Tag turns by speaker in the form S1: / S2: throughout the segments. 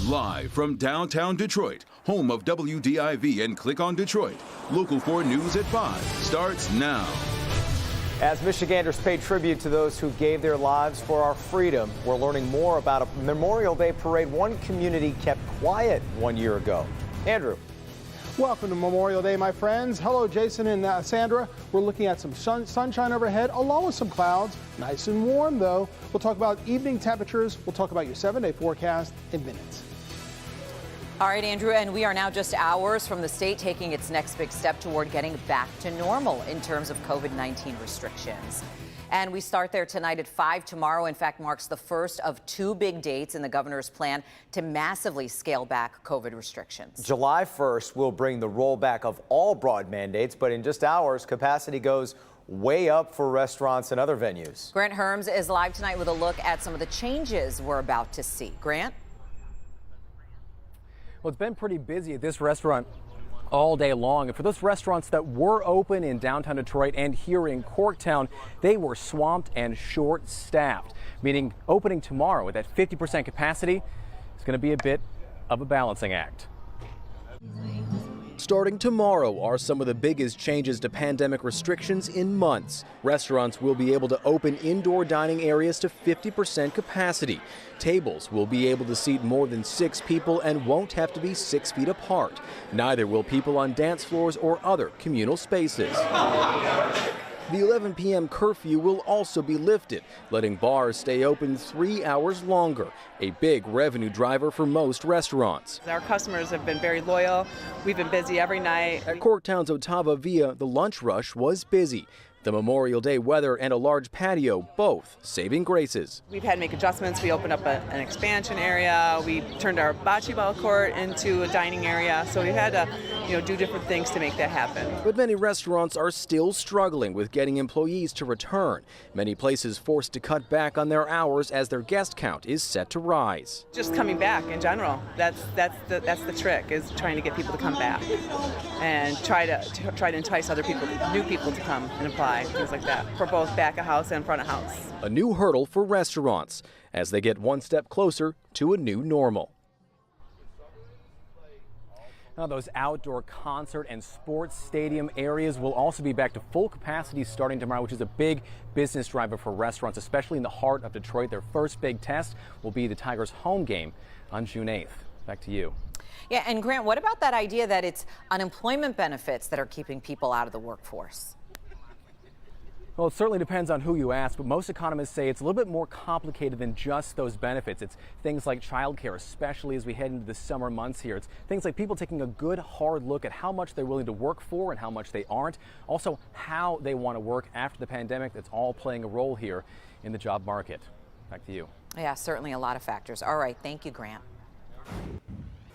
S1: Live from downtown Detroit, home of WDIV and Click on Detroit, Local 4 News at 5 starts now.
S2: As Michiganders pay tribute to those who gave their lives for our freedom, we're learning more about a Memorial Day parade one community kept quiet 1 year ago. Andrew.
S3: Welcome to Memorial Day, my friends. Hello, Jason and Sandra. We're looking at some sunshine overhead, along with some clouds. Nice and warm, though. We'll talk about evening temperatures. We'll talk about your 7-day forecast in minutes.
S4: All right, Andrew, and we are now just hours from the state taking its next big step toward getting back to normal in terms of COVID-19 restrictions. And we start there tonight at 5. Tomorrow, in fact, marks the first of 2 big dates in the governor's plan to massively scale back COVID restrictions.
S2: July 1st will bring the rollback of all broad mandates, but in just hours, capacity goes way up for restaurants and other venues.
S4: Grant Herms is live tonight with a look at some of the changes we're about to see. Grant?
S5: Well, it's been pretty busy at this restaurant all day long. And for those restaurants that were open in downtown Detroit and here in Corktown, they were swamped and short-staffed, meaning opening tomorrow with that 50% capacity is going to be a bit of a balancing act. Starting tomorrow are some of the biggest changes to pandemic restrictions in months. Restaurants will be able to open indoor dining areas to 50% capacity. Tables will be able to seat more than 6 people and won't have to be 6 feet apart. Neither will people on dance floors or other communal spaces. The 11 p.m. curfew will also be lifted, letting bars stay open 3 hours longer, a big revenue driver for most restaurants.
S6: Our customers have been very loyal. We've been busy every night.
S5: At Corktown's Ottawa Via, the lunch rush was busy. The Memorial Day weather and a large patio, both saving graces.
S6: We've had to make adjustments. We opened up an expansion area. We turned our bocce ball court into a dining area. So we've had to, do different things to make that happen.
S5: But many restaurants are still struggling with getting employees to return. Many places forced to cut back on their hours as their guest count is set to rise.
S6: Just coming back in general. That's the trick, is trying to get people to come back and try to entice other people, new people to come and apply. Things like that, for both back of house and front of house.
S5: A new hurdle for restaurants as they get one step closer to a new normal. Now, those outdoor concert and sports stadium areas will also be back to full capacity starting tomorrow, which is a big business driver for restaurants, especially in the heart of Detroit. Their first big test will be the Tigers' home game on June 8th. Back to you.
S4: Yeah, and Grant, what about that idea that it's unemployment benefits that are keeping people out of the workforce?
S5: Well, it certainly depends on who you ask, but most economists say it's a little bit more complicated than just those benefits. It's things like childcare, especially as we head into the summer months here. It's things like people taking a good, hard look at how much they're willing to work for and how much they aren't. Also, how they want to work after the pandemic. That's all playing a role here in the job market. Back to you.
S4: Yeah, certainly a lot of factors. All right, thank you, Grant.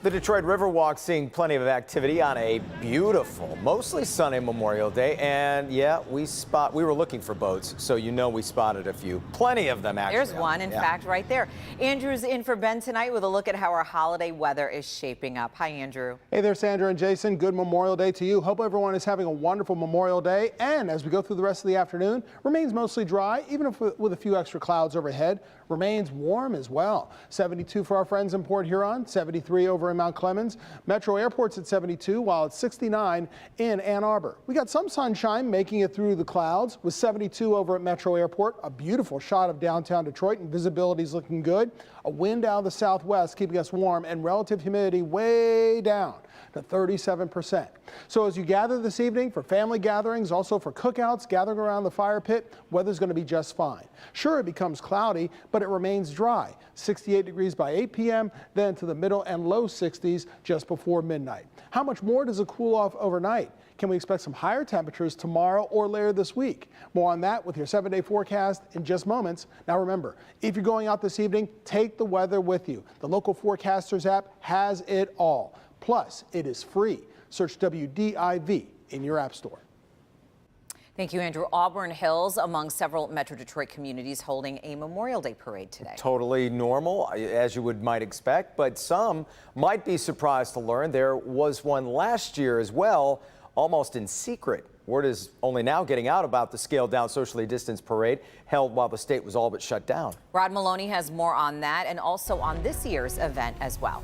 S2: The Detroit Riverwalk seeing plenty of activity on a beautiful, mostly sunny Memorial Day. And yeah, we were looking for boats, so we spotted a few. Plenty of them, actually.
S4: There's one, in fact, right there. Andrew's in for Ben tonight with a look at how our holiday weather is shaping up. Hi, Andrew.
S3: Hey there, Sandra and Jason. Good Memorial Day to you. Hope everyone is having a wonderful Memorial Day. And as we go through the rest of the afternoon, remains mostly dry, even if with a few extra clouds overhead. Remains warm as well. 72 for our friends in Port Huron, 73 over in Mount Clemens. Metro Airport's at 72, while it's 69 in Ann Arbor. We got some sunshine making it through the clouds with 72 over at Metro Airport. A beautiful shot of downtown Detroit, and visibility is looking good. A wind out of the southwest keeping us warm, and relative humidity way down to 37%. So as you gather this evening for family gatherings, also for cookouts, gathering around the fire pit, weather's going to be just fine. Sure, it becomes cloudy, but it remains dry. 68 degrees by 8 p.m., then to the middle and low 60s just before midnight. How much more does it cool off overnight? Can we expect some higher temperatures tomorrow or later this week? More on that with your 7-day forecast in just moments. Now remember, if you're going out this evening, take the weather with you. The Local Forecasters app has it all. Plus, it is free. Search WDIV in your app store.
S4: Thank you, Andrew. Auburn Hills, among several Metro Detroit communities, holding a Memorial Day parade today.
S2: Totally normal, as you might expect, but some might be surprised to learn there was one last year as well, almost in secret. Word is only now getting out about the scaled-down socially distanced parade held while the state was all but shut down.
S4: Rod Maloney has more on that and also on this year's event as well.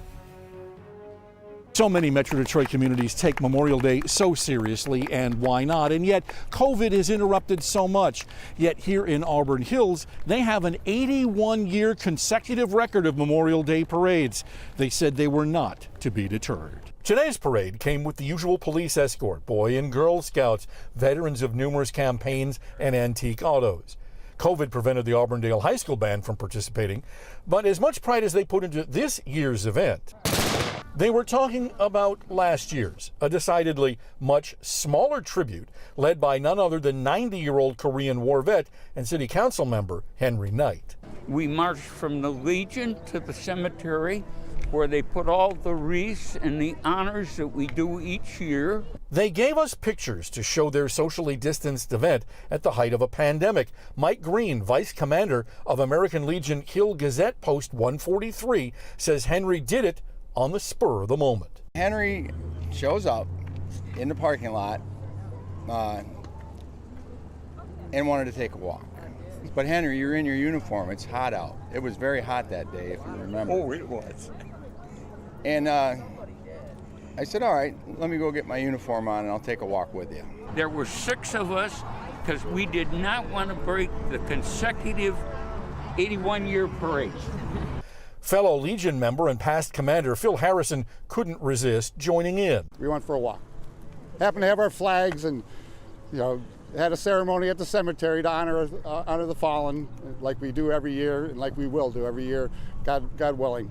S7: So many Metro Detroit communities take Memorial Day so seriously, and why not? And yet COVID has interrupted so much. Yet here in Auburn Hills, they have an 81-year consecutive record of Memorial Day parades. They said they were not to be deterred. Today's parade came with the usual police escort, Boy and Girl Scouts, veterans of numerous campaigns, and antique autos. COVID prevented the Auburndale High School band from participating, but as much pride as they put into this year's event, they were talking about last year's, a decidedly much smaller tribute led by none other than 90-year-old Korean War vet and City Council member Henry Knight.
S8: We marched from the Legion to the cemetery where they put all the wreaths and the honors that we do each year.
S7: They gave us pictures to show their socially distanced event at the height of a pandemic. Mike Green, Vice Commander of American Legion Hill Gazette Post 143, says Henry did it on the spur of the moment.
S9: Henry shows up in the parking lot and wanted to take a walk. But Henry, you're in your uniform. It's hot out. It was very hot that day, if you remember.
S8: Oh, it was.
S9: And I said, all right, let me go get my uniform on and I'll take a walk with you.
S8: There were 6 of us because we did not want to break the consecutive 81-year parade.
S7: Fellow Legion member and past commander Phil Harrison couldn't resist joining in.
S10: We went for a walk. Happened to have our flags and, had a ceremony at the cemetery to honor the fallen, like we do every year and like we will do every year, God willing.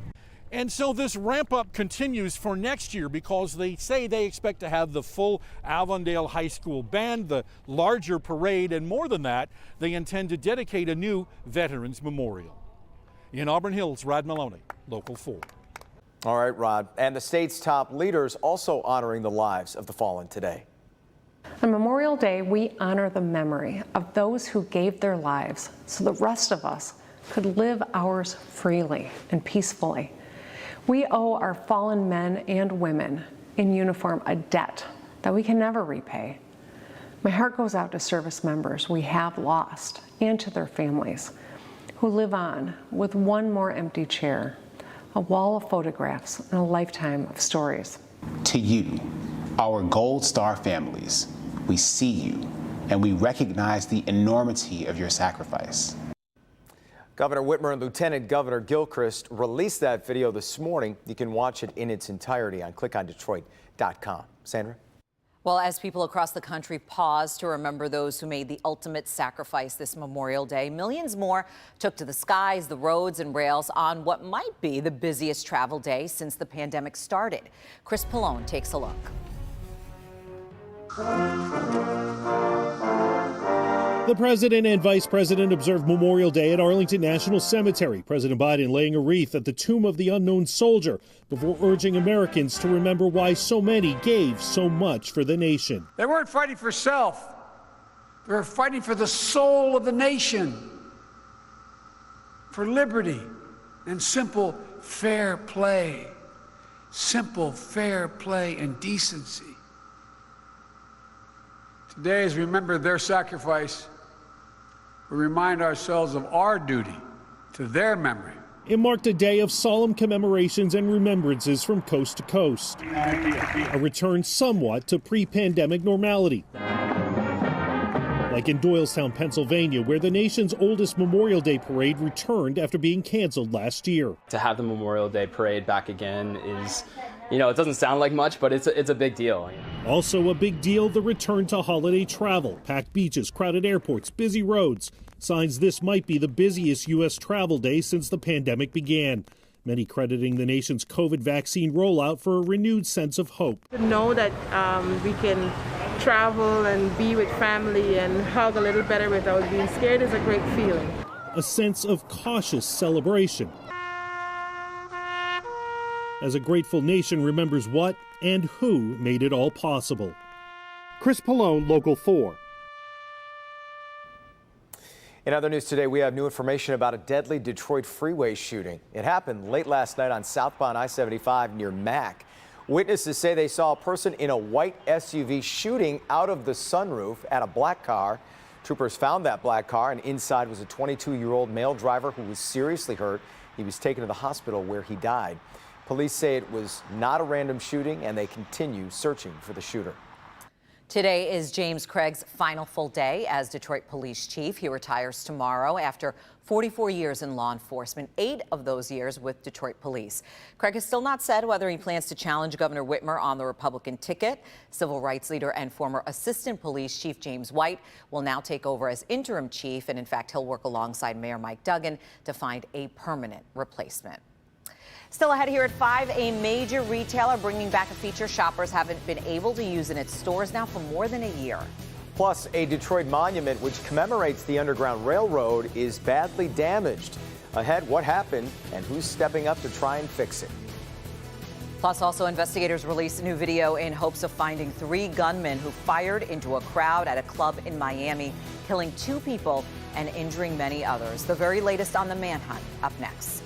S7: And so this ramp up continues for next year because they say they expect to have the full Avondale High School band, the larger parade, and more than that, they intend to dedicate a new Veterans Memorial. In Auburn Hills, Rod Maloney, Local 4.
S2: All right, Rod. And the state's top leaders also honoring the lives of the fallen today.
S11: On Memorial Day, we honor the memory of those who gave their lives so the rest of us could live ours freely and peacefully. We owe our fallen men and women in uniform a debt that we can never repay. My heart goes out to service members we have lost and to their families who live on with one more empty chair, a wall of photographs, and a lifetime of stories.
S12: To you, our Gold Star families, we see you and we recognize the enormity of your sacrifice.
S2: Governor Whitmer and Lieutenant Governor Gilchrist released that video this morning. You can watch it in its entirety on clickondetroit.com. Sandra?
S4: Well, as people across the country pause to remember those who made the ultimate sacrifice this Memorial Day, millions more took to the skies, the roads, and rails on what might be the busiest travel day since the pandemic started. Chris Pallone takes a look.
S13: The president and vice president observed Memorial Day at Arlington National Cemetery. President Biden laying a wreath at the tomb of the unknown soldier before urging Americans to remember why so many gave so much for the nation.
S14: They weren't fighting for self. They were fighting for the soul of the nation, for liberty and simple, fair play. Simple, fair play and decency. Today, as we remember their sacrifice, we remind ourselves of our duty to their memory.
S13: It marked a day of solemn commemorations and remembrances from coast to coast. A return somewhat to pre-pandemic normality. Like in Doylestown, Pennsylvania, where the nation's oldest Memorial Day parade returned after being canceled last year.
S15: To have the Memorial Day parade back again is, it doesn't sound like much, but it's a big deal.
S13: Also a big deal, the return to holiday travel. Packed beaches, crowded airports, busy roads. Signs this might be the busiest U.S. travel day since the pandemic began. Many crediting the nation's COVID vaccine rollout for a renewed sense of hope.
S16: To know that we can travel and be with family and hug a little better without being scared is a great feeling.
S13: A sense of cautious celebration. As a grateful nation remembers what and who made it all possible. Chris Pallone, Local 4.
S2: In other news today, we have new information about a deadly Detroit freeway shooting. It happened late last night on southbound I-75 near Mack. Witnesses say they saw a person in a white SUV shooting out of the sunroof at a black car. Troopers found that black car, and inside was a 22-year-old male driver who was seriously hurt. He was taken to the hospital where he died. Police say it was not a random shooting, and they continue searching for the shooter.
S4: Today is James Craig's final full day as Detroit Police Chief. He retires tomorrow after 44 years in law enforcement, 8 of those years with Detroit Police. Craig has still not said whether he plans to challenge Governor Whitmer on the Republican ticket. Civil rights leader and former Assistant Police Chief James White will now take over as interim chief, and in fact, he'll work alongside Mayor Mike Duggan to find a permanent replacement. Still ahead here at 5, a major retailer bringing back a feature shoppers haven't been able to use in its stores now for more than a year.
S2: Plus, a Detroit monument which commemorates the Underground Railroad is badly damaged. Ahead, what happened and who's stepping up to try and fix it.
S4: Plus, also, investigators released a new video in hopes of finding 3 gunmen who fired into a crowd at a club in Miami, killing 2 people and injuring many others. The very latest on the manhunt, up next.